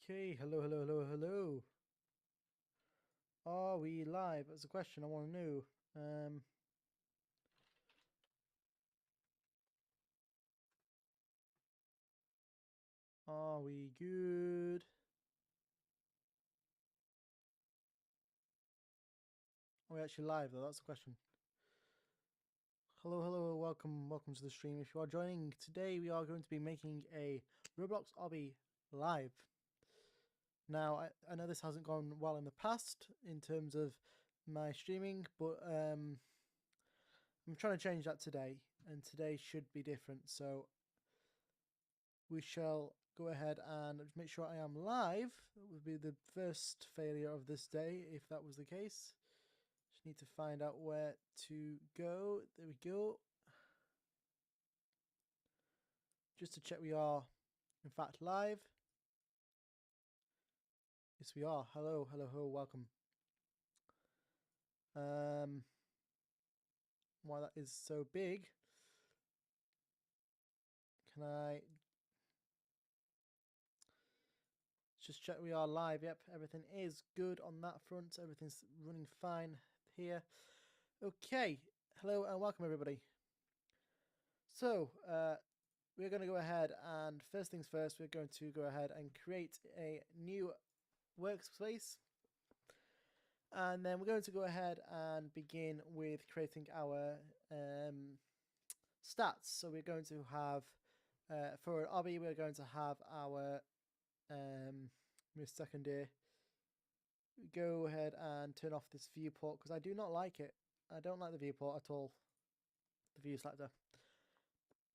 Okay, hello. Are we live? That's a question I want to know. Are we good? Are we actually live though? That's the question. Hello, welcome to the stream. If you are joining, today we are going to be making a Roblox Obby live. Now, I know this hasn't gone well in the past in terms of my streaming, but I'm trying to change that today, and today should be different. So we shall go ahead and make sure I am live. That would be the first failure of this day, if that was the case. Just need to find out where to go. There we go. Just to check we are, in fact, live. Yes, we are. Hello, welcome. Why that is so big. Can I just check we are live? Yep, everything is good on that front. Everything's running fine here. Okay, hello and welcome everybody. So, we're going to go ahead and first things first, we're going to go ahead and create a new workspace. And then we're going to go ahead and begin with creating our stats. So we're going to have, for Obby, we're going to have our, give me a second here. Go ahead and turn off this viewport because I do not like it. I don't like the viewport at all. The view selector.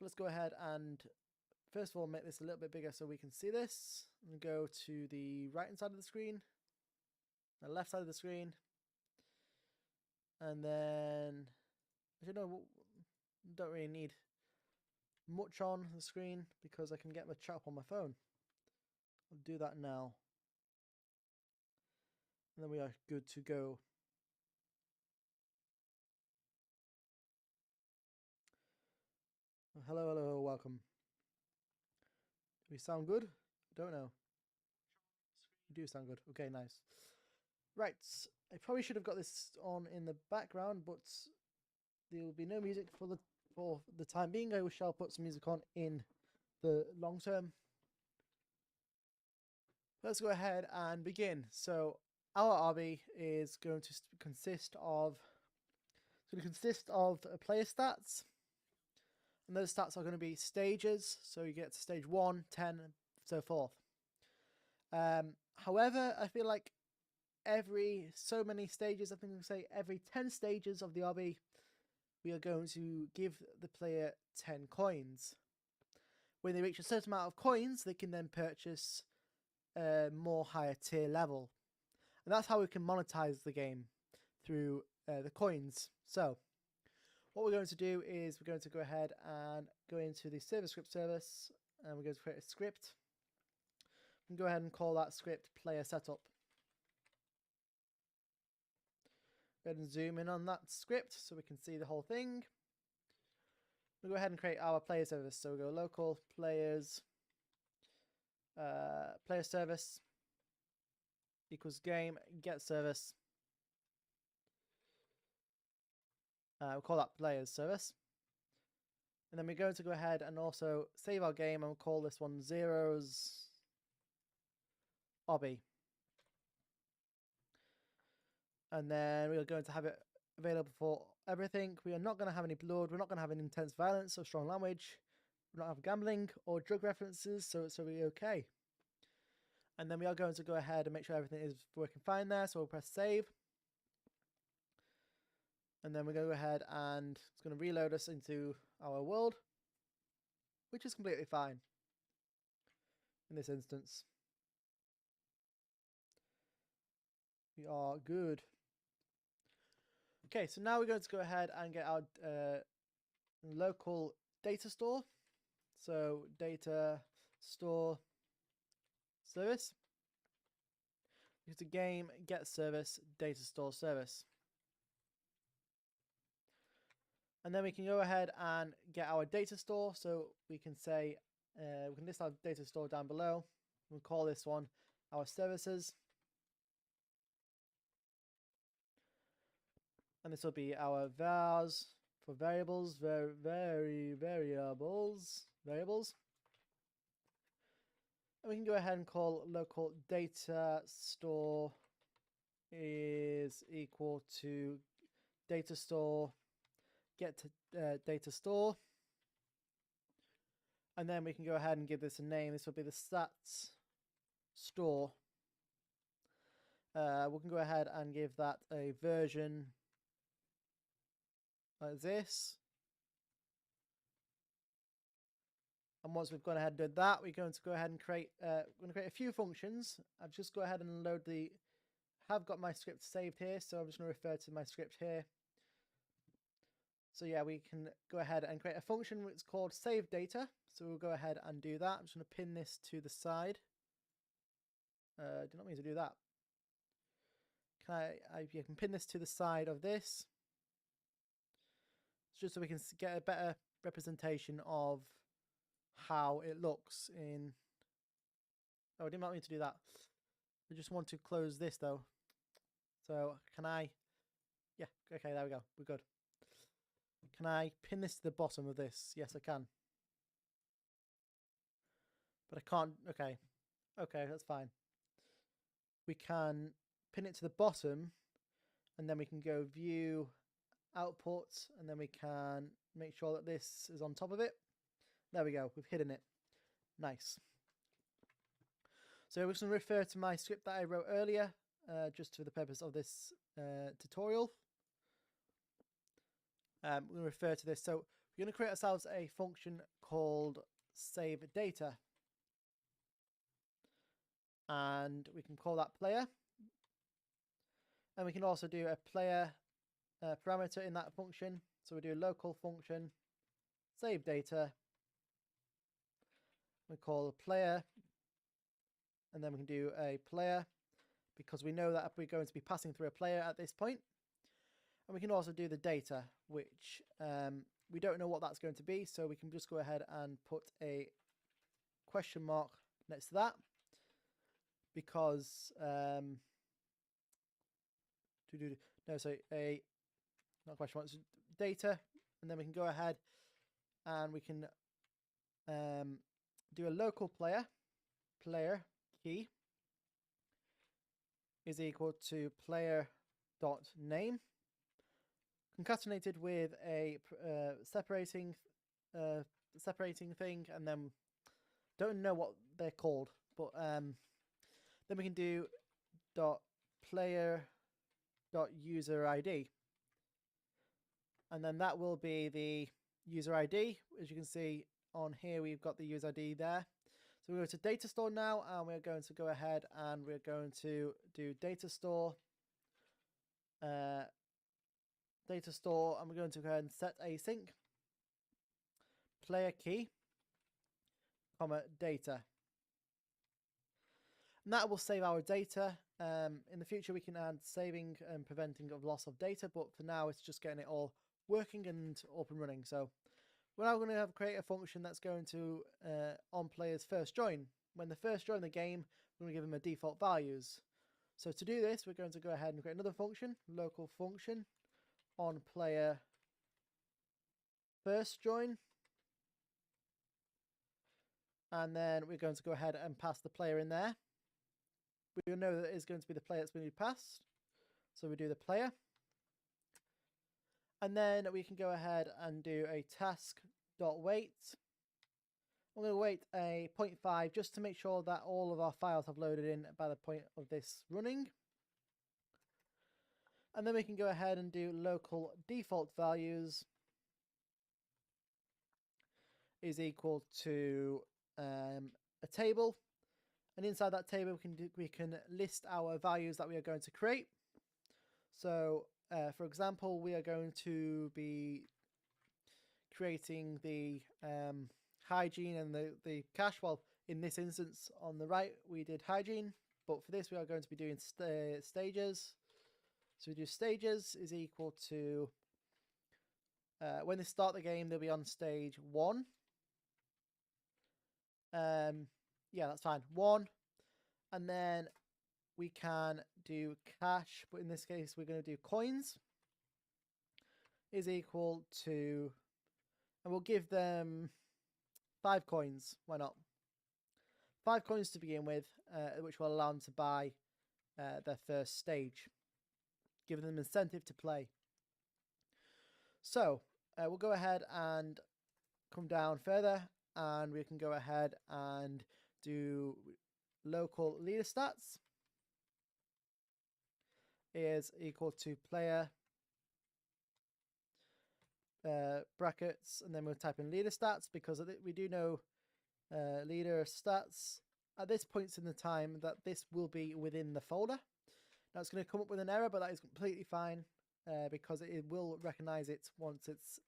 Let's go ahead and first of all make this a little bit bigger so we can see this. And go to the right hand side of the screen, the left side of the screen, and then don't really need much on the screen because I can get my chat up on my phone. I'll do that now, and then we are good to go. Hello, welcome. Do we sound good? Don't know. You do sound good. Okay, nice. Right, I probably should have got this on in the background, but there will be no music for the time being. I shall put some music on in the long term. Let's go ahead and begin. So our RB is going to consist of player stats, and those stats are going to be stages. So you get to stage 1, 10, and so forth. However, I feel like every so many stages, I think we say every 10 stages of the RB, we are going to give the player 10 coins. When they reach a certain amount of coins, they can then purchase a more higher tier level. And that's how we can monetize the game, through the coins. So what we're going to do is we're going to go ahead and go into the server script service, and we're going to create a script. We can go ahead and call that script player setup. Go ahead and zoom in on that script so we can see the whole thing. We'll go ahead and create our player service. So we'll go local players, player service equals game get service. We'll call that players service. And then we're going to go ahead and also save our game and we'll call this one zeros Obby. And then we are going to have it available for everything. We are not going to have any blood. We're not going to have any intense violence or strong language. We don't have gambling or drug references, so we're okay. And then we are going to go ahead and make sure everything is working fine there. So we'll press save. And then we're going to go ahead and it's going to reload us into our world, which is completely fine in this instance. We are good. Okay, so now we're going to go ahead and get our local data store. So data store service. It's a game get service data store service. And then we can go ahead and get our data store. So we can say we can list our data store down below. We'll call this one our services. And this will be our vars for variables, variables. And we can go ahead and call local data store is equal to data store get to data store. And then we can go ahead and give this a name. This will be the stats store. We can go ahead and give that a version like this. And once we've gone ahead and done that, we're going to go ahead and create a few functions. I've just go ahead and load have got my script saved here, so I'm just going to refer to my script here. So yeah, we can go ahead and create a function which is called save data. So we'll go ahead and do that. I'm just going to pin this to the side. Do not mean to do that. You can pin this to the side of this. It's just so we can get a better representation of how it looks in. Oh, I did not mean to do that. I just want to close this though. So can I? Yeah, okay, there we go. We're good. Can I pin this to the bottom of this? Yes, I can. But I can't. Okay. Okay, that's fine. We can pin it to the bottom, and then we can go view output, and then we can make sure that this is on top of it. There we go. We've hidden it. Nice. So we're just going to refer to my script that I wrote earlier, just for the purpose of this tutorial. We're going to refer to this. So we're going to create ourselves a function called save data. And we can call that player. And we can also do a player parameter in that function. So we do a local function, save data. We call player. And then we can do a player, because we know that we're going to be passing through a player at this point. And we can also do the data, which we don't know what that's going to be. So we can just go ahead and put a question mark next to that. Because not question mark, it's data, and then we can go ahead and we can do a local player key is equal to player.name concatenated with a separating thing, and then don't know what they're called, but then we can do .player.user ID, and then that will be the user ID. As you can see on here, we've got the user ID there. So we go to data store now, and we're going to go ahead and we're going to do data store, and we're going to go ahead and set async player key, comma data. And that will save our data. In the future, we can add saving and preventing of loss of data, but for now, it's just getting it all working and up and running. So we're now going to create a function that's going to, on players first join. When they first join the game, we're going to give them a default values. So to do this, we're going to go ahead and create another function, local function, on player first join. And then we're going to go ahead and pass the player in there. We know that it's going to be the player that's going to be passed. So we do the player. And then we can go ahead and do a task.wait. I'm going to wait a 0.5 just to make sure that all of our files have loaded in by the point of this running. And then we can go ahead and do local default values is equal to a table. And inside that table, we can list our values that we are going to create. So, for example, we are going to be creating the hygiene and the cache. Well, in this instance, on the right, we did hygiene. But for this, we are going to be doing stages. So we do stages is equal to, when they start the game, they'll be on stage 1. Yeah, that's fine. 1. And then we can do cash, but in this case, we're going to do coins is equal to, and we'll give them 5 coins. Why not? 5 coins to begin with, which will allow them to buy their first stage, giving them incentive to play. So we'll go ahead and come down further, and we can go ahead and do local leader stats is equal to player brackets, and then we'll type in leader stats because we do know leader stats at this point in the time that this will be within the folder. Now it's going to come up with an error, but that is completely fine because it will recognize it once it's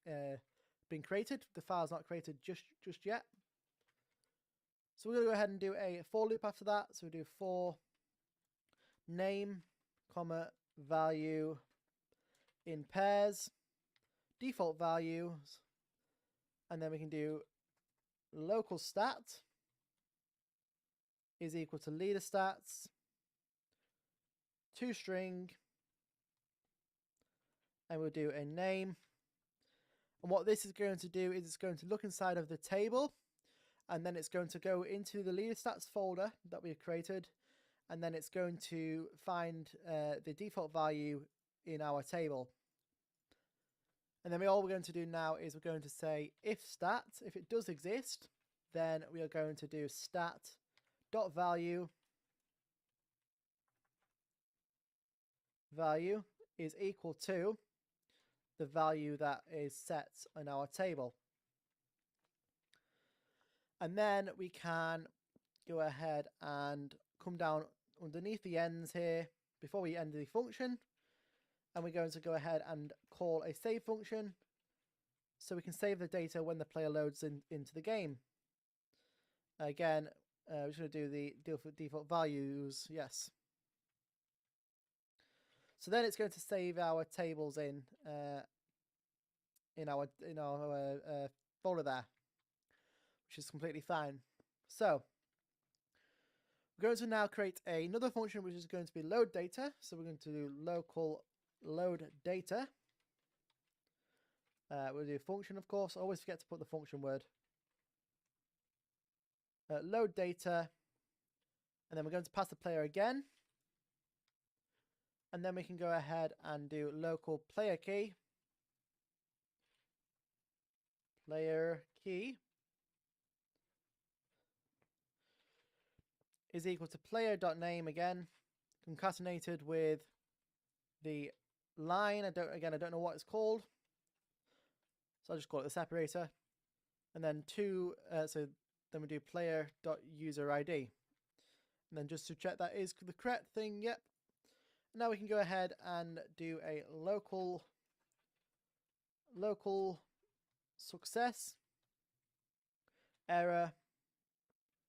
been created. The file's not created just yet. So we're going to go ahead and do a for loop after that. So we do for name, comma, value in pairs, default values, and then we can do local stat is equal to leader stats, toString, and we'll do a name. And what this is going to do is it's going to look inside of the table, and then it's going to go into the leader stats folder that we've created, and then it's going to find the default value in our table. And then all we're going to do now is we're going to say if stat, if it does exist, then we are going to do stat dot value is equal to the value that is set in our table. And then we can go ahead and come down underneath the ends here before we end the function, and we're going to go ahead and call a save function so we can save the data when the player loads into the game. Again, we're just going to do the default values, yes. So then it's going to save our tables in our folder there, which is completely fine. So we're going to now create another function which is going to be load data. So we're going to do local load data. We'll do function, of course. I always forget to put the function word. Load data, and then we're going to pass the player again. And then we can go ahead and do local player key. Player key is equal to player.name again, concatenated with the line. I don't know what it's called, so I'll just call it the separator. And then then we do player.user_id. And then just to check that is the correct thing, yep. Now we can go ahead and do a local success error.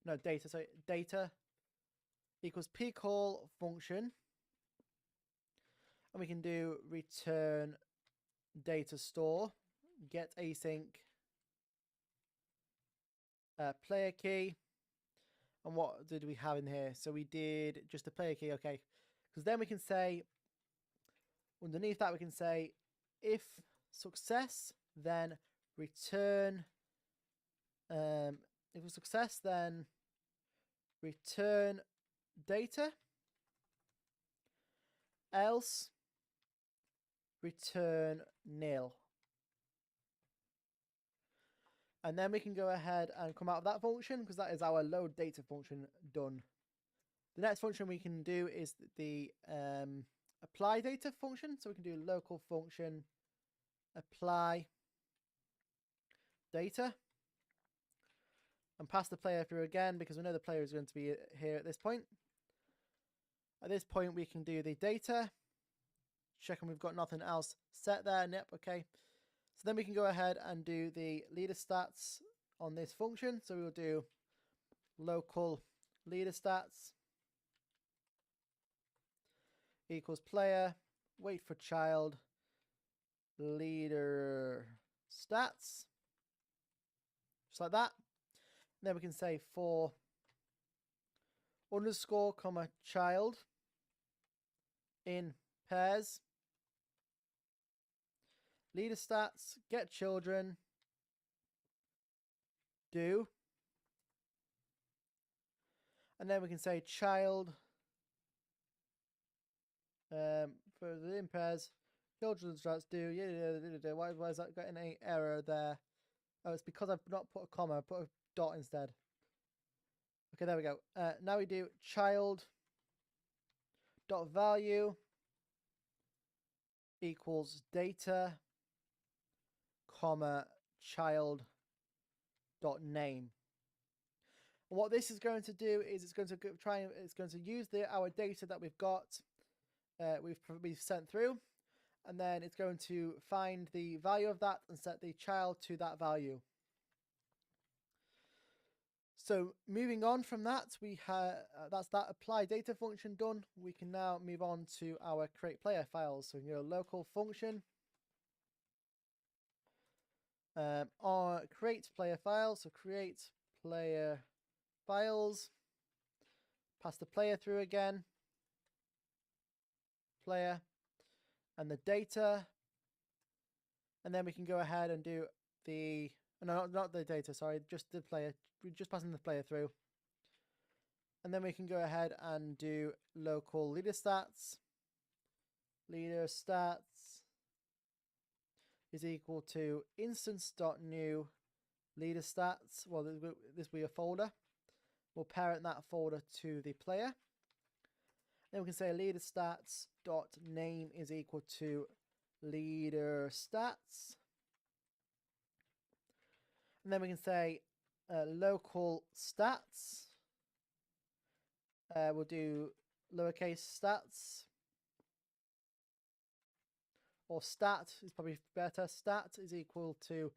No, data. So data equals pcall function, and we can do return data store get async player key. And what did we have in here? So we did just the player key, okay. Because then we can say, underneath that we can say, if success, then return, if it's success, then return data, else return nil. And then we can go ahead and come out of that function because that is our load data function done. The next function we can do is the apply data function. So we can do local function apply data and pass the player through again because we know the player is going to be here at this point. At this point we can do the data, checking we've got nothing else set there. Yep, okay. So then we can go ahead and do the leader stats on this function. So we will do local leader stats equals player, wait for child, leader stats, just like that. And then we can say for underscore comma child in pairs, leader stats, get children, do, and then we can say child for the in pairs, children's stats do. Yeah. Why is that getting any error there? Oh, it's because I've not put a comma. I put a dot instead. Okay, there we go. Now we do child dot value equals data, comma child dot name. And what this is going to do is it's going to use our data that we've got, we've sent through, and then it's going to find the value of that and set the child to that value. So moving on from that, we have that's that apply data function done. We can now move on to our create player files. So we can go local function, or create player files. So create player files, pass the player through again, player, and the data, and then we can go ahead and do the not the data, sorry, just the player. We're just passing the player through, and then we can go ahead and do local leader stats. Leader stats is equal to instance.new leader stats. Well, this will be a folder. We'll parent that folder to the player. Then we can say leader stats dot name is equal to leader stats, and then we can say local stats. We'll do lowercase stats, or stat is probably better. Stat is equal to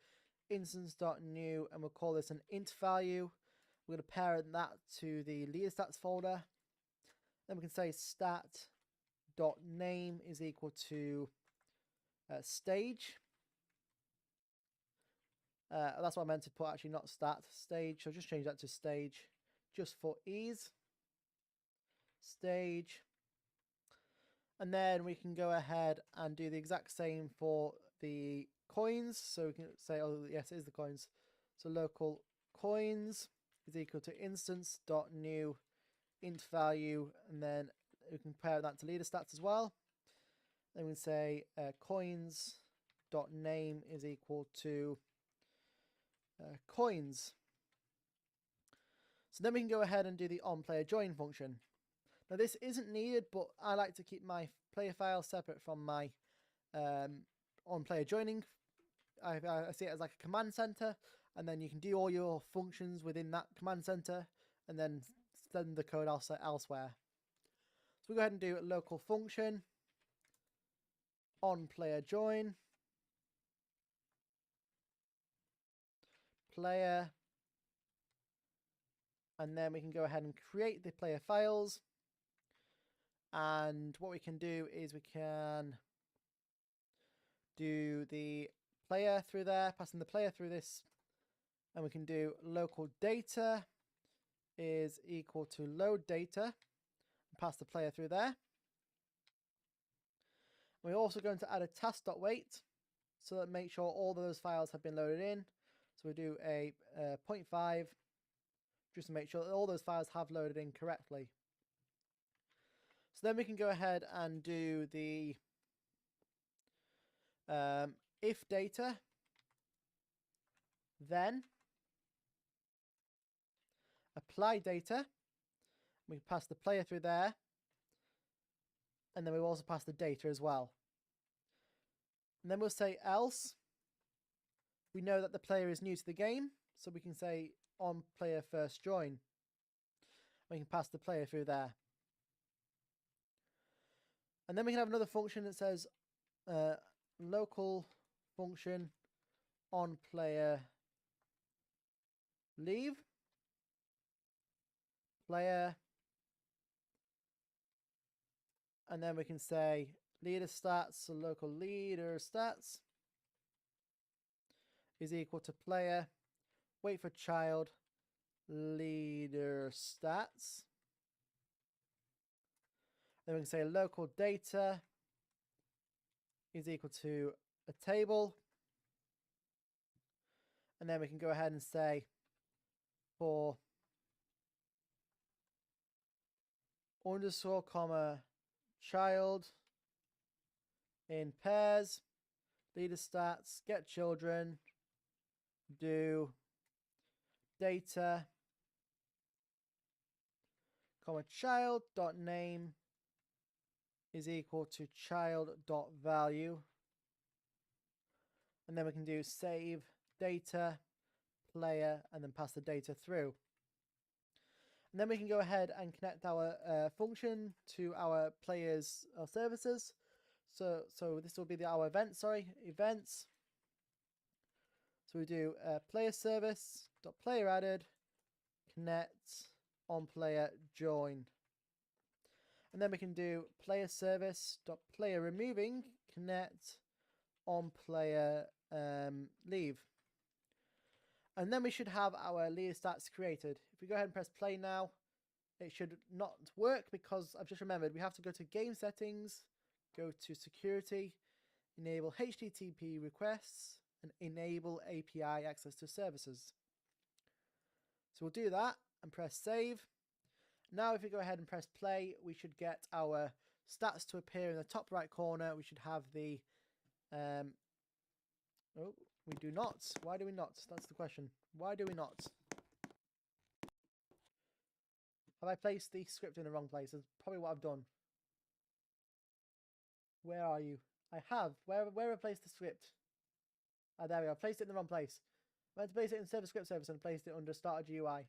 instance.new, and we'll call this an int value. We're going to parent that to the leader stats folder. Then we can say stat.name is equal to stage. That's what I meant to put, actually, not stat, stage. So just change that to stage just for ease. Stage. And then we can go ahead and do the exact same for the coins. So we can say, oh yes, it is the coins. So local coins is equal to instance.new int value, and then we can compare that to leader stats as well. Then we can say coins.name is equal to coins. So then we can go ahead and do the onPlayer join function. Now this isn't needed, but I like to keep my player file separate from my onPlayer joining. I see it as like a command center, and then you can do all your functions within that command center and then send the code elsewhere. So we go ahead and do a local function onPlayer join player, and then we can go ahead and create the player files. And what we can do is we can do the player through there, passing the player through this, and we can do local data is equal to load data, and pass the player through there. We're also going to add a task.wait so that make sure all those files have been loaded in. So we do a 0.5 just to make sure that all those files have loaded in correctly. So then we can go ahead and do the if data, then apply data. We pass the player through there, and then we'll also pass the data as well. And then we'll say else. We know that the player is new to the game, so we can say on player first join. We can pass the player through there. And then we can have another function that says local function on player leave player, and then we can say leader stats, so local leader stats is equal to player, wait for child, leader stats, Then we can say local data is equal to a table. And then we can go ahead and say for underscore comma child in pairs, leader stats, get children, do data, comma child dot name is equal to child dot value. And then we can do save data player and then pass the data through. And then we can go ahead and connect our function to our players' services. So this will be our events. So we do player service dot player added connect on player join. And then we can do player service dot player removing connect on player leave. And then we should have our leader stats created. If we go ahead and press play now, it should not work because I've just remembered we have to go to game settings, go to security, enable HTTP requests, and enable API access to services. So we'll do that and press save. Now if we go ahead and press play, we should get our stats to appear in the top right corner. We should have the oh, we do not. Why do we not? That's the question. Why do we not? Have I placed the script in the wrong place? That's probably what I've done. Where are you? I have. Where have I placed the script? Ah, there we go. I placed it in the wrong place. I meant to place it in server script service and placed it under starter GUI.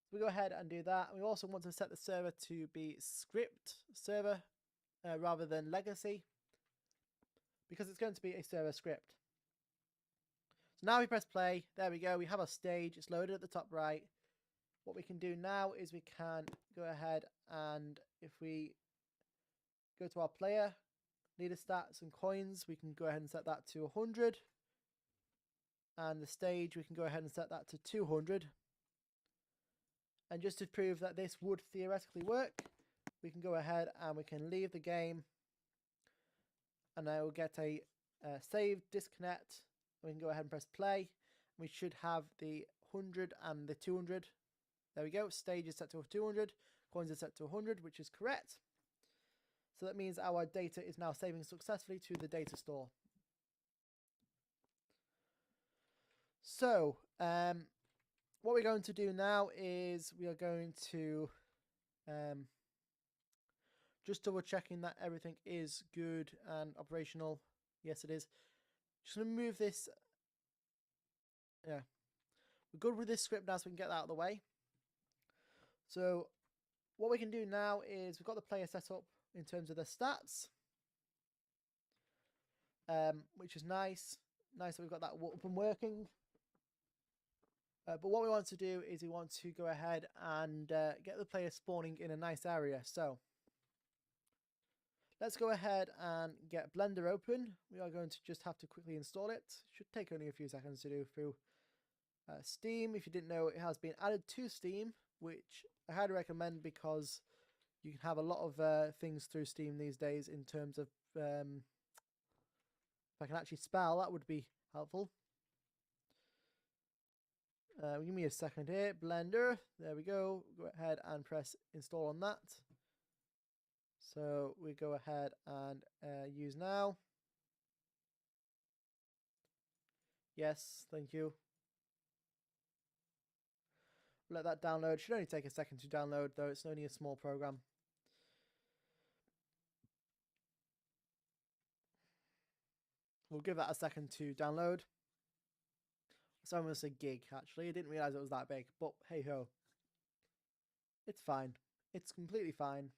So we go ahead and do that. We also want to set the server to be script server rather than legacy, because it's going to be a server script. So now we press play. There we go. We have our stage. It's loaded at the top right. What we can do now is we can go ahead and if we go to our player, leader stats and coins, we can go ahead and set that to 100. And the stage, we can go ahead and set that to 200. And just to prove that this would theoretically work, we can go ahead and we can leave the game. And I will get a save, disconnect. We can go ahead and press play. We should have the 100 and the 200. There we go. Stage is set to 200. Coins are set to 100, which is correct. So that means our data is now saving successfully to the data store. So, what we're going to do now is we are going to just double checking that everything is good and operational. Yes, it is. Just going to move this. Yeah, we're good with this script now, so we can get that out of the way. So what we can do now is we've got the player set up in terms of the stats, which is nice. Nice that we've got that up and working. But what we want to do is we want to go ahead and get the player spawning in a nice area. So let's go ahead and get Blender open. We are going to just have to quickly install it. Should take only a few seconds to do through Steam. If you didn't know, it has been added to Steam, which I highly recommend because you can have a lot of things through Steam these days in terms of, if I can actually spell, that would be helpful. Give me a second here. Blender. There we go. Go ahead and press install on that. So we go ahead and use now. Yes, thank you. Let that download. Should only take a second to download, though it's only a small program. We'll give that a second to download. So I'm going to say gig, actually. I didn't realize it was that big, but hey ho. It's fine. It's completely fine.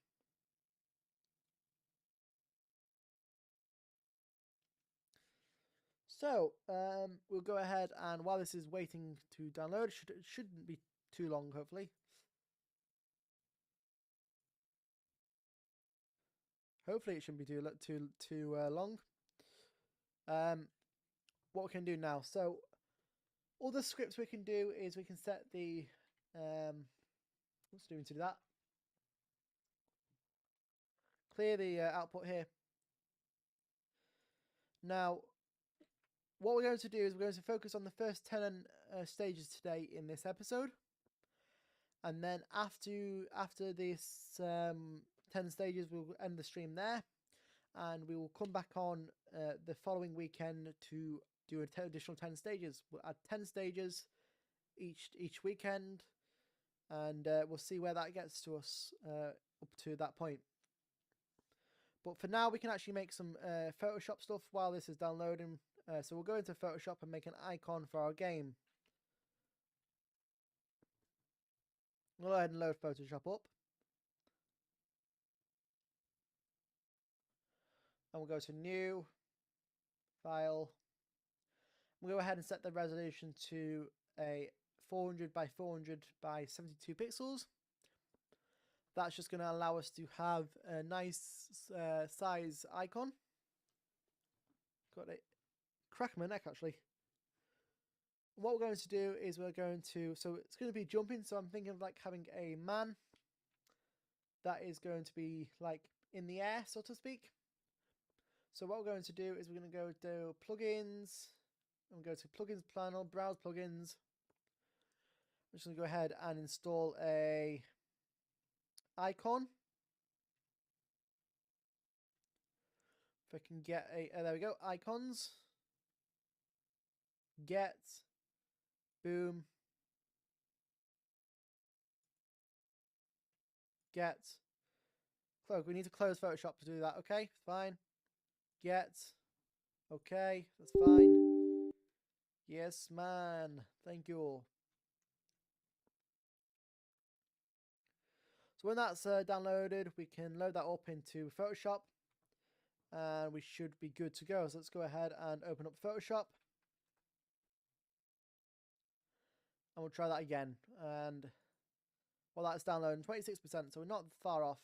So, we'll go ahead and while this is waiting to download, it shouldn't be too long, hopefully. Hopefully it shouldn't be too long. What we can do now. So, all the scripts we can do is we can set the what's doing to do that. clear the output here. Now, what we're going to do is we're going to focus on the first 10 stages today in this episode. And then after this 10 stages, we'll end the stream there. And we will come back on the following weekend to do additional 10 stages. We'll add 10 stages each weekend. And we'll see where that gets to us up to that point. But for now, we can actually make some Photoshop stuff while this is downloading. So we'll go into Photoshop and make an icon for our game. We'll go ahead and load Photoshop up. And we'll go to New, File. We'll go ahead and set the resolution to a 400 by 400 by 72 pixels. That's just going to allow us to have a nice size icon. Got it. Cracking my neck actually. What we're going to do is so it's going to be jumping, so I'm thinking of like having a man that is going to be like in the air, so to speak. So what we're going to do is we're going to go to plugins, and we'll go to plugins panel, browse plugins. I'm just going to go ahead and install a icon. If I can get there we go, icons. Get. Boom. Get. Close. We need to close Photoshop to do that. Okay, fine. Get. Okay, that's fine. Yes, man. Thank you. So when that's downloaded, we can load that up into Photoshop. And we should be good to go. So let's go ahead and open up Photoshop. And we'll try that again. And well, that's downloading 26%, so we're not far off.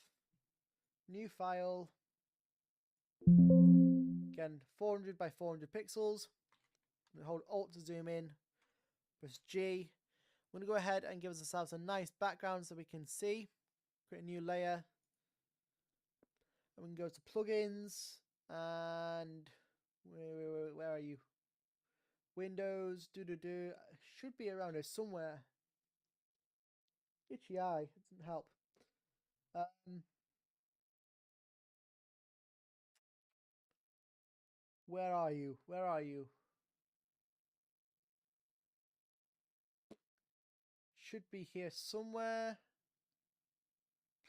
New file. Again, 400 by 400 pixels. Hold Alt to zoom in. Press G. We're going to go ahead and give ourselves a nice background so we can see. Create a new layer. And we can go to plugins. And where are you? Windows. Should be around here somewhere. Itchy eye. It doesn't help. Where are you? Where are you? Should be here somewhere.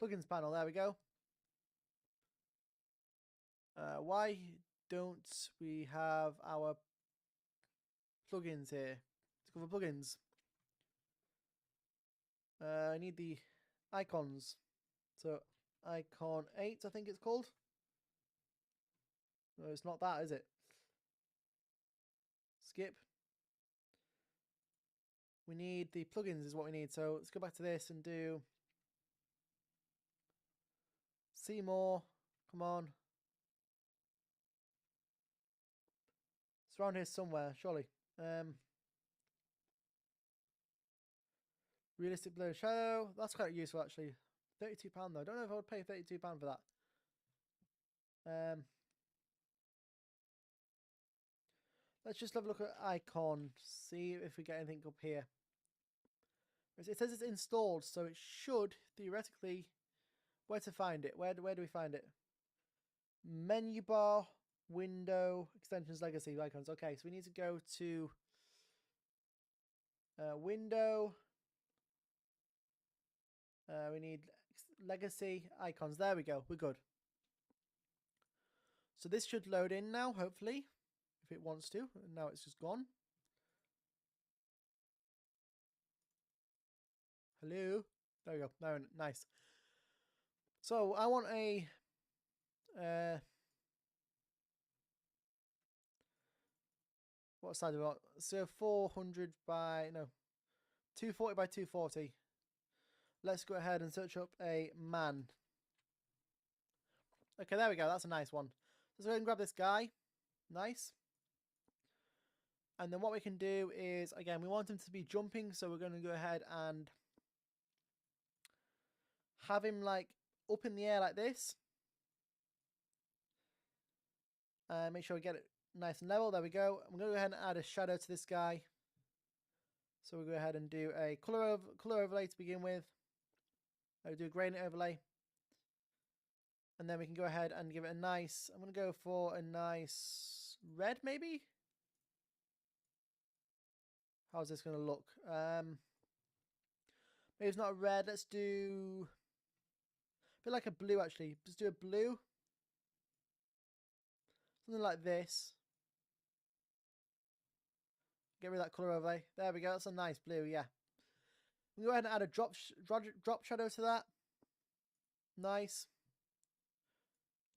Plugins panel. There we go. Why don't we have our plugins here? Let's go for plugins. I need the icons. So icon 8, I think it's called. No, it's not that, is it? Skip. We need the plugins is what we need. So let's go back to this and do see more. Come on. It's around here somewhere, surely. Realistic blur shadow. That's quite useful actually. £32 though. I don't know if I would pay £32 for that. Let's just have a look at icon. See if we get anything up here. It says it's installed, so it should theoretically. Where to find it? Where do we find it? Menu bar, window, extensions, legacy, icons. Okay, so we need to go to window. We need legacy, icons. There we go. We're good. So this should load in now, hopefully, if it wants to. Now it's just gone. Hello. There we go. No, nice. So I want a what size do we want? So 400 by 240 by 240. Let's go ahead and search up a man. Okay, there we go. That's a nice one. Let's go ahead and grab this guy. Nice. And then what we can do is, again, we want him to be jumping, so we're going to go ahead and have him like up in the air like this. Make sure we get it nice and level. There we go. I'm going to go ahead and add a shadow to this guy. So we'll go ahead and do a color overlay to begin with. I'll do a gradient overlay. And then we can go ahead and give it a nice, I'm going to go for a nice red maybe. How's this going to look? Maybe it's not a red. Let's do a bit like a blue actually. Let's do a blue. Something like this. Get rid of that colour overlay. There we go. That's a nice blue, yeah. We can go ahead and add a drop shadow to that. Nice.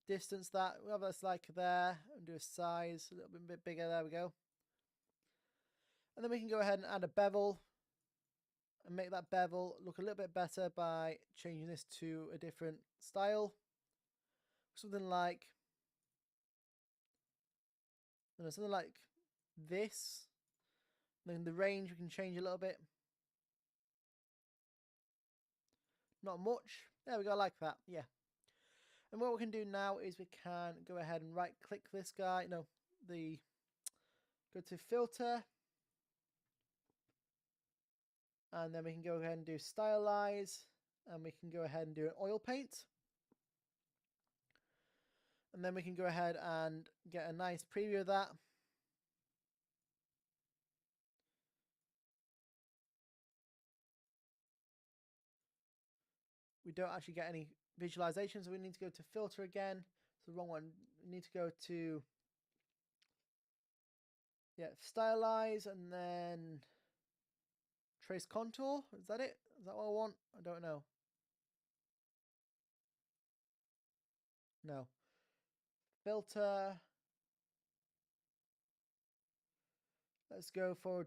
Distance that. We'll have this like there. And do a size a little bit bigger. There we go. And then we can go ahead and add a bevel. And make that bevel look a little bit better by changing this to a different style. Something like this. Then the range we can change a little bit. Not much. There we go, like that. Yeah. And what we can do now is we can go ahead and right click this guy. No, go to filter. And then we can go ahead and do stylize. And we can go ahead and do an oil paint. And then we can go ahead and get a nice preview of that. We don't actually get any visualization, so we need to go to filter again. It's the wrong one. We need to go to stylize and then trace contour. Is that it? Is that what I want? I don't know. No. Filter. Let's go for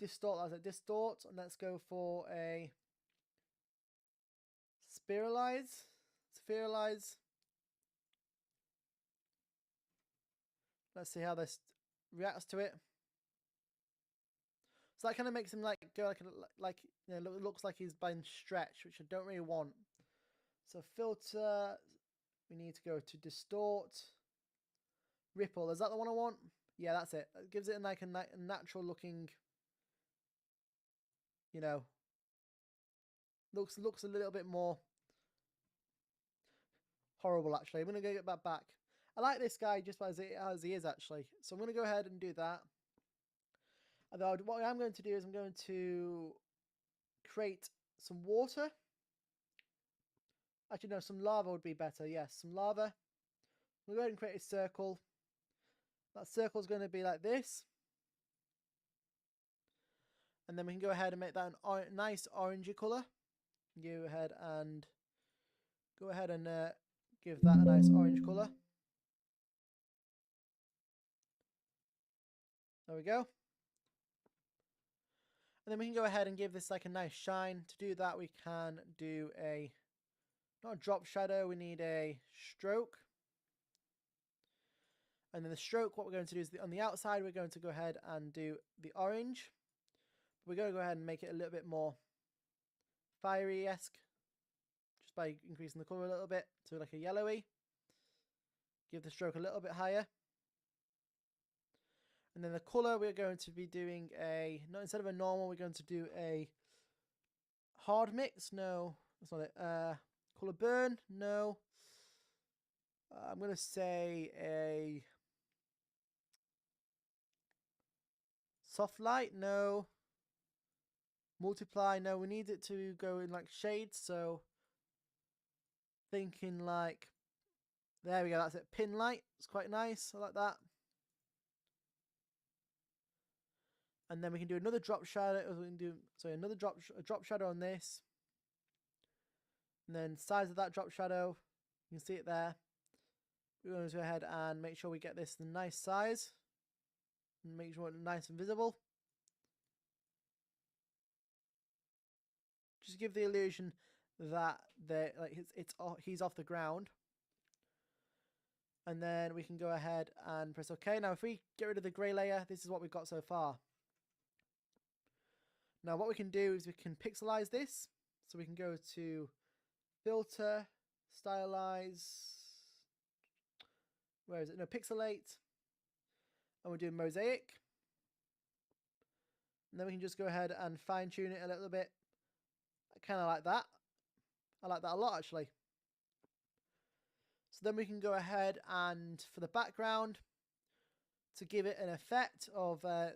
distort. As a distort, and let's go for a spiralize. Let's see how this reacts to it. So that kind of makes him like go like you know, looks like he's been stretched, which I don't really want. So filter, we need to go to distort, ripple. Is that the one I want? Yeah, that's it. It gives it like a natural looking, you know, looks a little bit more horrible actually. I'm gonna go get that back. I like this guy just as he is actually. So I'm gonna go ahead and do that. Although what I'm going to do is I'm going to create some water. Actually, no, some lava would be better. Yes, some lava. We'll go ahead and create a circle. That circle is going to be like this. And then we can go ahead and make that a nice orangey colour. Go ahead and give that a nice orange colour. There we go. And then we can go ahead and give this like a nice shine. To do that, we can do not a drop shadow, we need a stroke. And then the stroke, what we're going to do is on the outside, we're going to go ahead and do the orange. We're going to go ahead and make it a little bit more fiery-esque, just by increasing the colour a little bit to like a yellowy. Give the stroke a little bit higher. And then the colour, we're going to be doing instead of a normal, we're going to do a hard mix. No, that's not it. Colour burn, no. I'm going to say a soft light, no. Multiply, no. We need it to go in like shades, so thinking like, there we go, that's it. Pin light, it's quite nice. I like that. And then we can do another drop shadow. We can do another drop shadow on this. And then size of that drop shadow, you can see it there. We're going to go ahead and make sure we get this the nice size. And make sure it's nice and visible. Just give the illusion that he's off the ground. And then we can go ahead and press OK. Now if we get rid of the grey layer, this is what we've got so far. Now what we can do is we can pixelize this. So we can go to filter, stylize. where is it? No, pixelate. And we'll do mosaic. And then we can just go ahead and fine tune it a little bit. I kind of like that. I like that a lot, actually. So then we can go ahead and for the background, to give it an effect of, we'll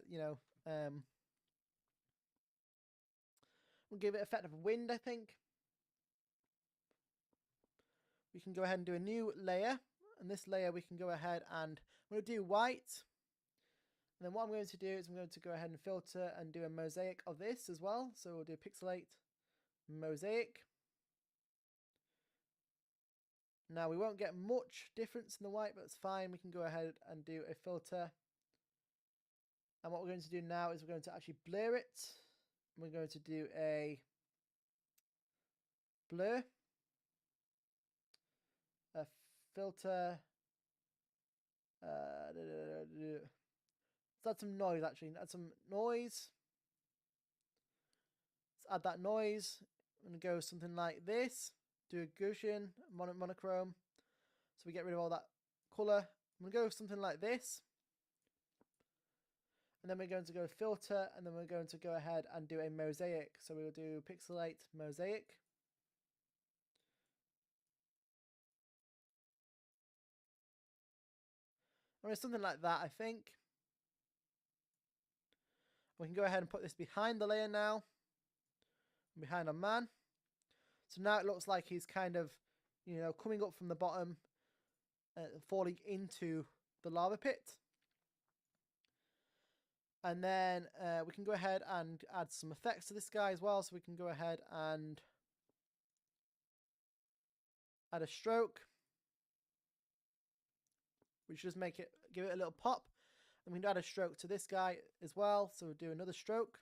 give it effect of wind, I think. We can go ahead and do a new layer. And this layer we can go ahead and I'm going to do white. And then what I'm going to do is I'm going to go ahead and filter and do a mosaic of this as well. So we'll do pixelate, mosaic. Now we won't get much difference in the white, but it's fine. We can go ahead and do a filter. And what we're going to do now is we're going to actually blur it. We're going to do a blur, a filter. Let's add some noise actually. Add some noise. Let's add that noise. I'm going to go something like this. Do a Gaussian monochrome. So we get rid of all that colour. I'm going to go something like this. And then we're going to go filter, and then we're going to go ahead and do a mosaic. So we'll do pixelate mosaic. Or something like that, I think. We can go ahead and put this behind the layer now. Behind our man. So now it looks like he's kind of, coming up from the bottom, falling into the lava pit. And then we can go ahead and add some effects to this guy as well. So we can go ahead and add a stroke, which just give it a little pop. And we can add a stroke to this guy as well. So we'll do another stroke.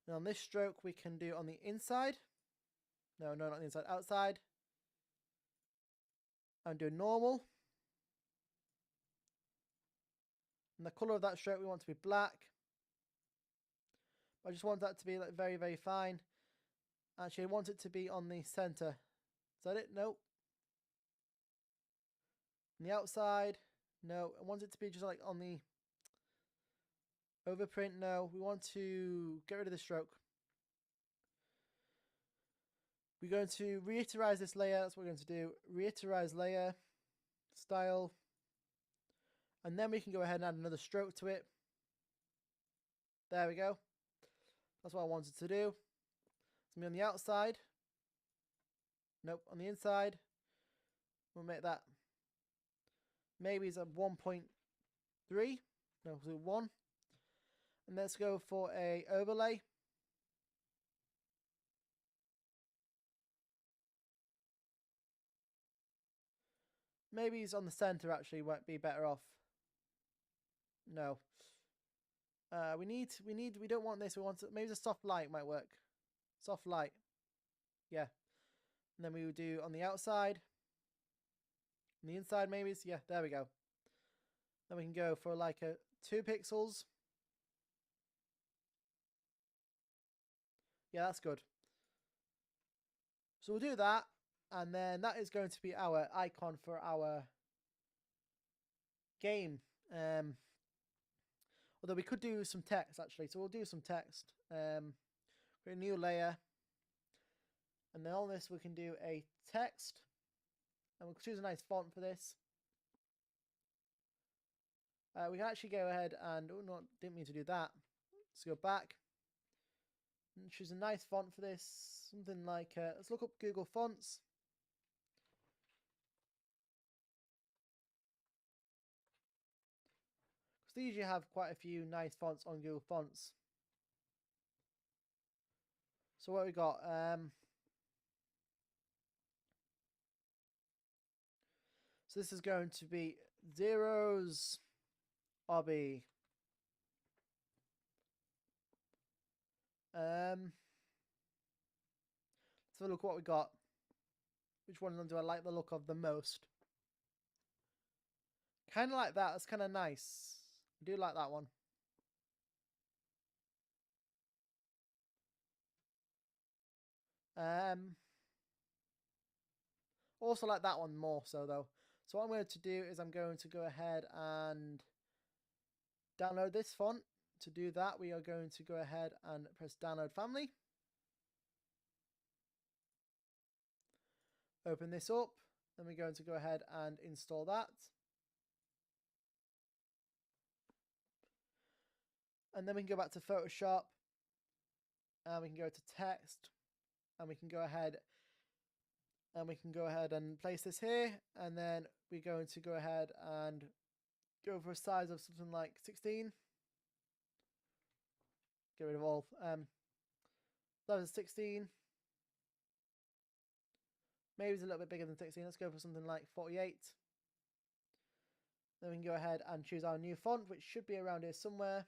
And on this stroke, we can do on the inside. No, not the inside, outside. And do normal. And the color of that stroke we want to be black. I just want that to be like very, very fine. Actually, I want it to be on the center. Is that it? Nope. On the outside. No. I want it to be just like on the overprint. No. We want to get rid of the stroke. We're going to reiterize this layer. That's what we're going to do. Reiterize layer. Style. And then we can go ahead and add another stroke to it. There we go. That's what I wanted to do. It's going to be on the outside. Nope, on the inside. We'll make that. Maybe it's a 1.3. No, so 1. And let's go for a overlay. Maybe it's on the center actually, might be better off. No. We don't want this. We want maybe the soft light might work. Soft light. Yeah. And then we will do on the outside. On the inside maybe. Yeah, there we go. Then we can go for like a 2 pixels. Yeah, that's good. So we'll do that. And then that is going to be our icon for our game. Although we could do some text actually. So we'll do some text. Create a new layer. And then on this we can do a text. And we'll choose a nice font for this. We can actually go ahead and, oh no, didn't mean to do that. Let's go back. And choose a nice font for this. Something like, let's look up Google Fonts. Because they usually have quite a few nice fonts on Google Fonts. So what we got? So this is going to be Zero's Obby. Let's have a look what we got. Which one of them do I like the look of the most? Kind of like that. That's kind of nice. I do like that one. Also like that one more so though. So what I'm going to do is I'm going to go ahead and download this font. To do that, we are going to go ahead and press download family. Open this up. Then we're going to go ahead and install that. And then we can go back to Photoshop. And we can go to text. And we can go ahead and place this here. And then we're going to go ahead and go for a size of something like 16. Get rid of all. That was 16. Maybe it's a little bit bigger than 16. Let's go for something like 48. Then we can go ahead and choose our new font, which should be around here somewhere.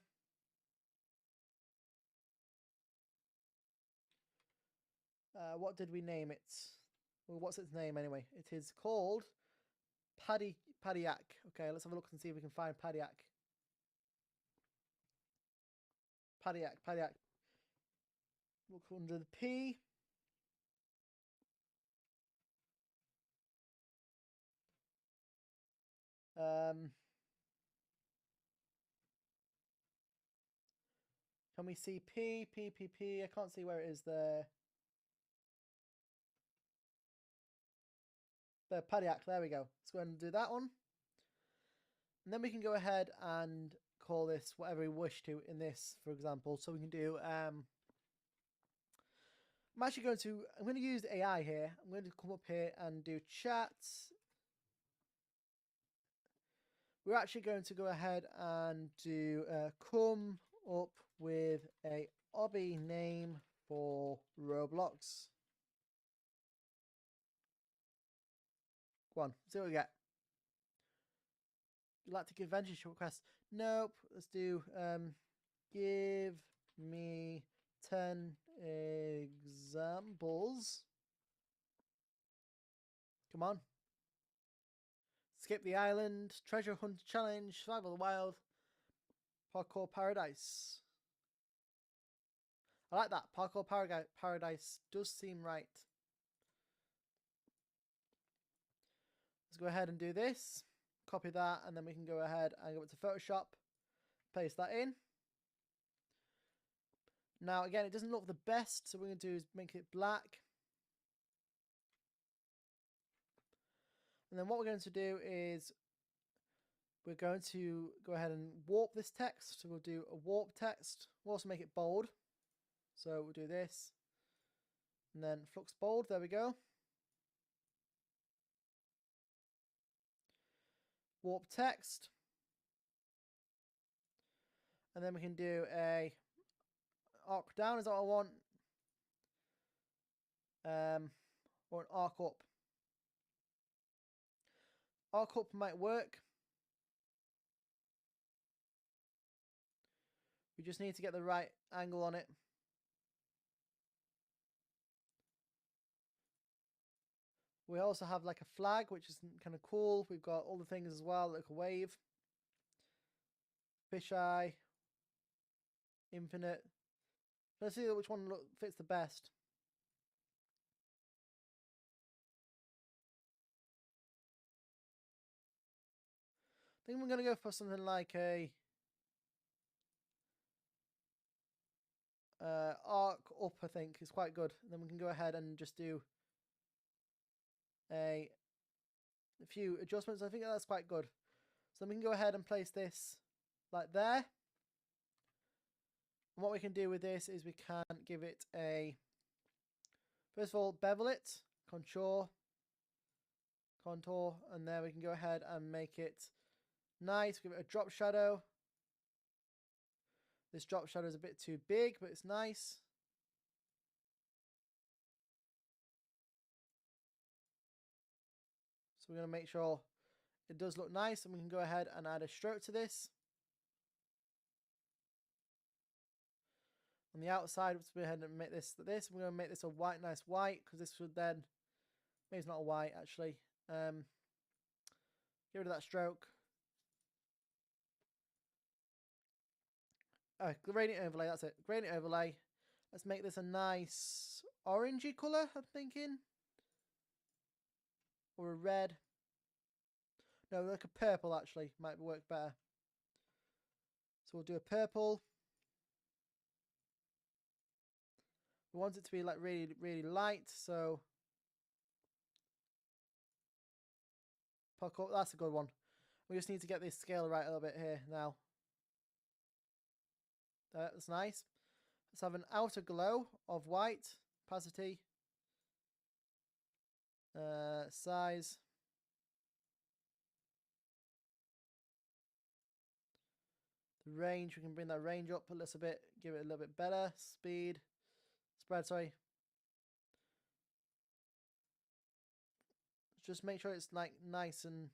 What did we name it? Well, what's its name anyway? It is called Padyak. Okay, let's have a look and see if we can find Padyak. Padyak. Look under the P. Can we see P? I can't see where it is there. The Padyak, there we go. Let's go ahead and do that one. And then we can go ahead and call this whatever we wish to in this, for example. So we can do, I'm going to use AI here. I'm going to come up here and do chat. We're actually going to go ahead and do come up with a Obby name for Roblox. Go on, see what we get. You'd like to give venture request? Nope. Let's do give me 10 examples. Come on. Skip the island, treasure hunt challenge, survival of the wild, parkour paradise. I like that. Parkour paradise does seem right. Let's go ahead and do this. Copy that, and then we can go ahead and go to Photoshop. Paste that in. Now, again, it doesn't look the best, so what we're going to do is make it black. And then what we're going to do is we're going to go ahead and warp this text. So we'll do a warp text. We'll also make it bold. So we'll do this. And then flux bold. There we go. Warp text. And then we can do a arc down is what I want. Or an arc up. Arc up might work. We just need to get the right angle on it. We also have like a flag, which is kind of cool. We've got all the things as well, like a wave, fisheye, infinite. Let's see which one fits the best. I think we're going to go for something like a arc up, I think, is quite good. And then we can go ahead and just do a few adjustments. I think that's quite good. So we can go ahead and place this like there. And what we can do with this is we can give it a, first of all, bevel it, contour, and there we can go ahead and make it nice. Give it a drop shadow. This drop shadow is a bit too big, but it's nice. So we're going to make sure it does look nice, and we can go ahead and add a stroke to this. On the outside, let's go ahead and make this. We're going to make this a white, nice white, because this would then, maybe it's not a white actually. Get rid of that stroke. Oh, gradient overlay, that's it. Gradient overlay. Let's make this a nice orangey colour, I'm thinking. Or a red. No, like a purple actually might work better. So we'll do a purple. We want it to be like really, really light, so parkour, that's a good one. We just need to get this scale right a little bit here now. That's nice. Let's have an outer glow of white. Opacity. Size. The range, we can bring that range up a little bit, give it a little bit better. Speed. Spread, sorry. Just make sure it's like nice and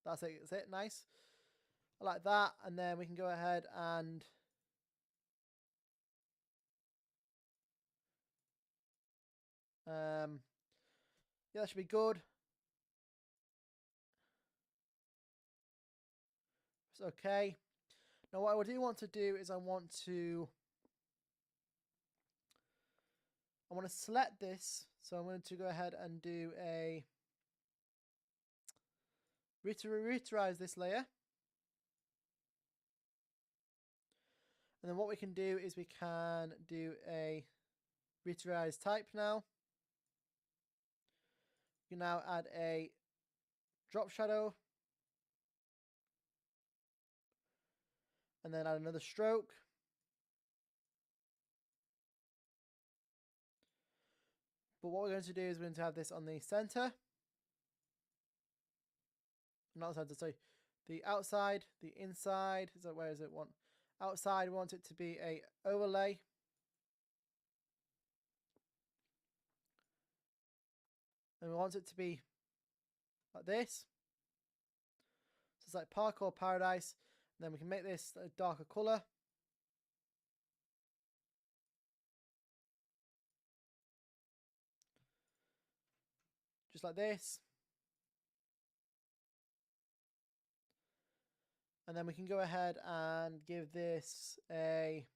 that's it, nice. I like that, and then we can go ahead and yeah, that should be good. It's okay. Now what I do want to do is I want to select this, so I'm going to go ahead and do a retterize this layer. And then what we can do is we can do a retterize type now. You can now add a drop shadow. And then add another stroke. But what we're going to do is we're going to have this on the center. Not the center, sorry. The outside, the inside. So where is it? One outside, we want it to be a overlay. And we want it to be like this. So it's like Parkour Paradise. And then we can make this a darker color. Just like this. And then we can go ahead and give this a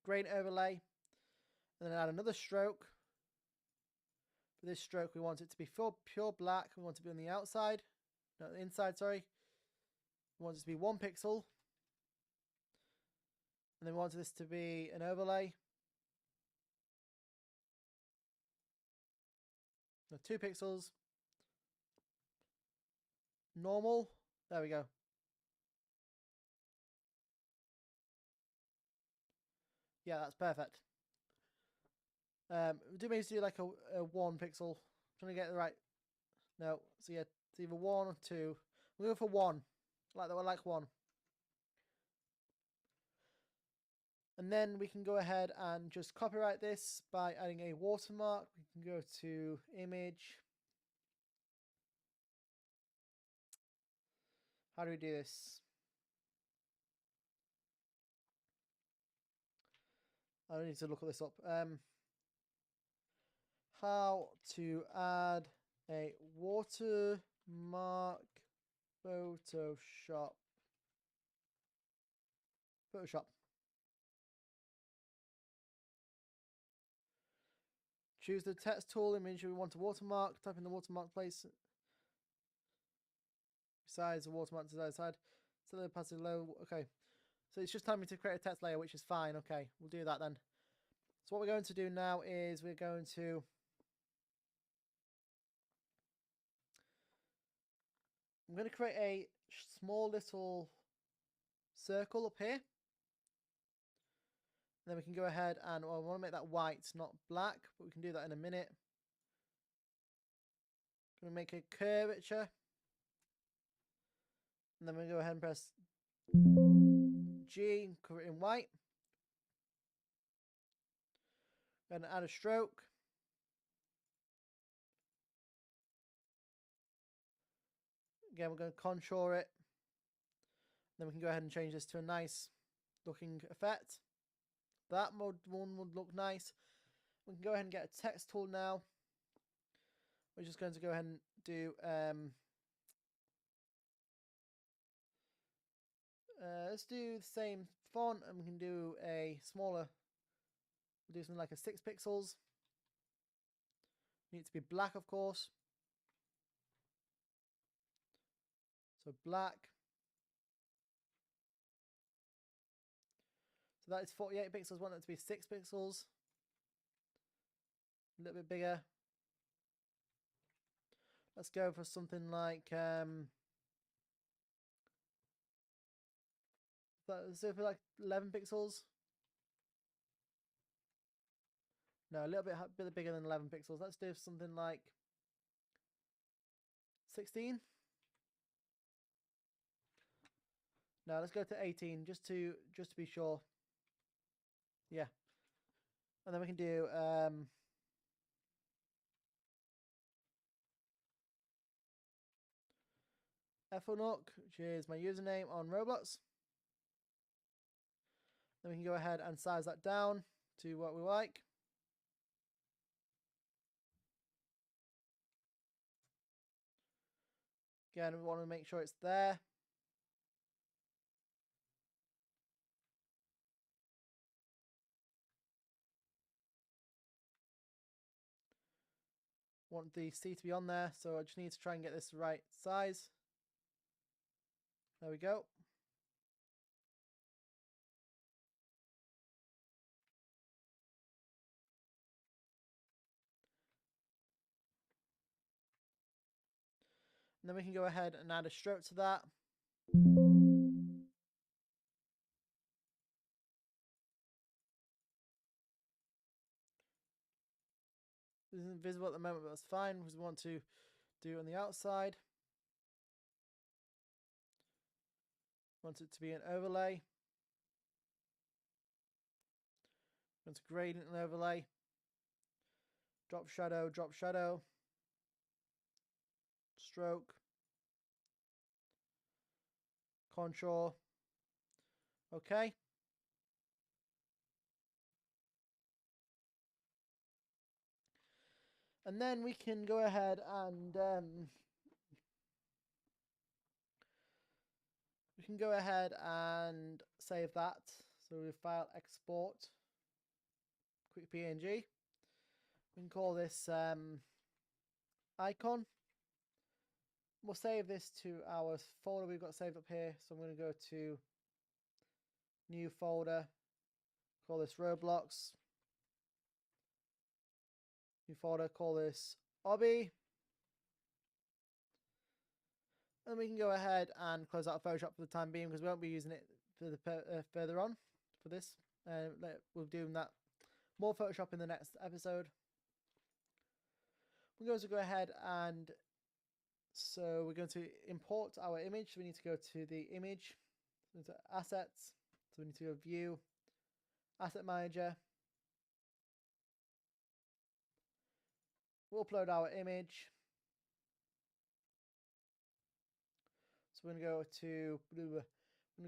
grain overlay. And then add another stroke. For this stroke, we want it to be pure black. We want it to be on the outside. No, the inside, sorry. We want it to be 1 pixel. And then we want this to be an overlay. No, 2 pixels. Normal. There we go. Yeah, that's perfect. We do maybe do like a 1 pixel. I'm trying to get the right. No, so yeah, it's either 1 or 2. We'll go for 1. Like that, I like 1. And then we can go ahead and just copyright this by adding a watermark. We can go to image. How do we do this? I need to look this up. How to add a watermark Photoshop. Choose the text tool image we want to watermark. Type in the watermark place. Besides the watermark to the side. So the opacity low. Okay. So it's just telling me to create a text layer, which is fine. Okay, we'll do that then. So what we're going to do now is we're going to I'm going to create a small little circle up here. Then we can go ahead and I want to make that white, not black, but we can do that in a minute. Going to make a curvature. And then we go ahead and press G and cover it in white. Going to add a stroke. Again, we're going to contour it. Then we can go ahead and change this to a nice looking effect. That one would look nice. We can go ahead and get a text tool now. We're just going to go ahead and do let's do the same font, and we can do a smaller. We'll do something like a 6 pixels. Need it to be black, of course. So black. So that is 48 pixels. I want it to be 6 pixels. A little bit bigger. Let's go for something like let's do it for like 11 pixels. No, a little bit bigger than 11 pixels. Let's do something like 16. No, let's go to 18 just to be sure. Yeah. And then we can do Ethelnook, which is my username on Roblox. Then we can go ahead and size that down to what we like. Again, we want to make sure it's there. Want the C to be on there, so I just need to try and get this the right size. There we go. And then we can go ahead and add a stroke to that. This isn't visible at the moment, but that's fine because we want to do it on the outside. Want it to be an overlay. Want to gradient and overlay. Drop shadow, stroke, contour. Okay. And then we can go ahead and save that. So we file export, quick PNG. We can call this icon. We'll save this to our folder we've got saved up here. So I'm going to go to new folder, call this Roblox. New folder, call this Obby. And we can go ahead and close out Photoshop for the time being because we won't be using it for the further on for this. We'll be doing that more Photoshop in the next episode. We're going to go ahead and so we're going to import our image. So we need to go to the image, into assets. So we need to go view, asset manager. We'll upload our image. So we're going to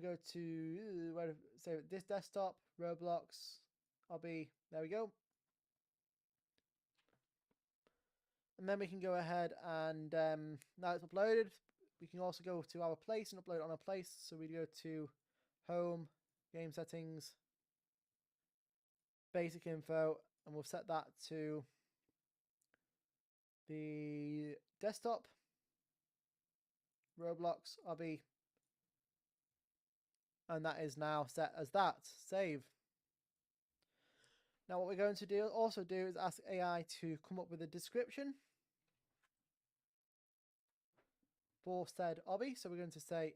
go to where to save it, this desktop, Roblox, Obby. There we go. And then we can go ahead and now it's uploaded. We can also go to our place and upload it on our place. So we go to home, game settings, basic info, and we'll set that to the desktop, Roblox, Obby. And that is now set as that. Save. Now what we're going to also do is ask AI to come up with a description for said Obby. So we're going to say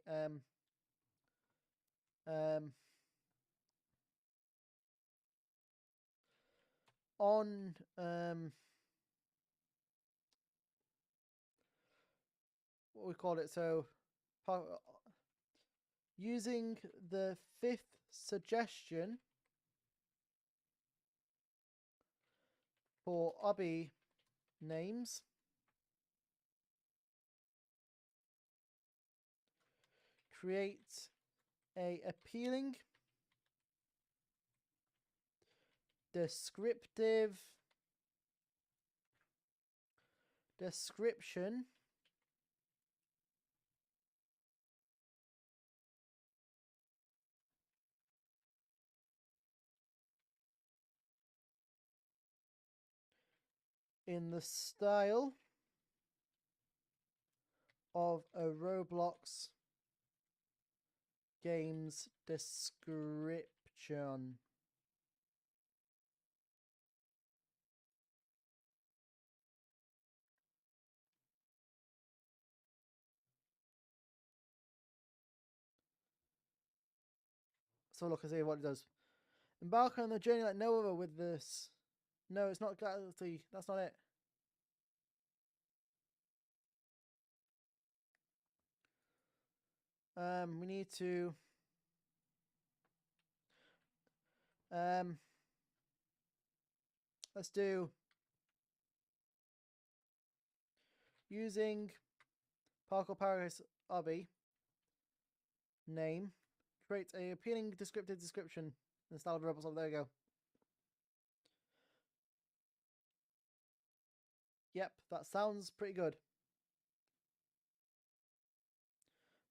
on what we call it, so using the 5th suggestion for Obby names, create a appealing, descriptive description in the style of a Roblox game's description. So look and see what it does. Embark on the journey like no other with this. No, it's not Galaxy. That's not it. We need to let's do using Parkour Paradise Obby name. Create a appealing descriptive description in the style of Roblox. Oh, there you go. Yep, that sounds pretty good.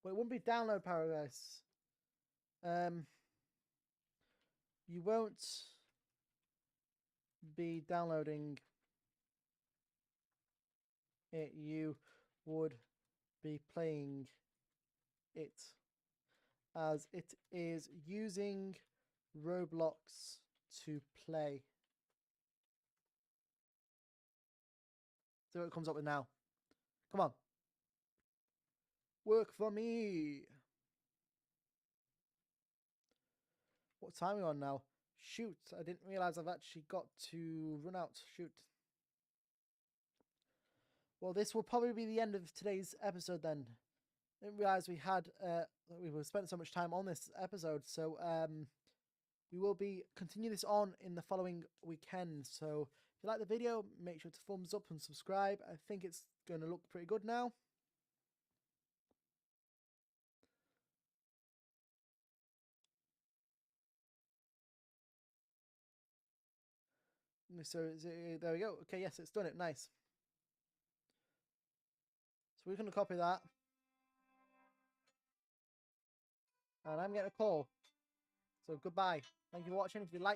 But it wouldn't be download Paradise. You won't be downloading it. You would be playing it, as it is using Roblox to play. See what it comes up with now. Come on. Work for me. What time are we on now? Shoot, I didn't realise I've actually got to run out. Shoot. Well, this will probably be the end of today's episode then. I didn't realise we had we were spending so much time on this episode, so we will be continue this on in the following weekend. So if you like the video, make sure to thumbs up and subscribe. I think it's going to look pretty good now. So there we go. Okay, yes, it's done it. Nice. So we're going to copy that. And I'm getting a call. So goodbye. Thank you for watching. If you like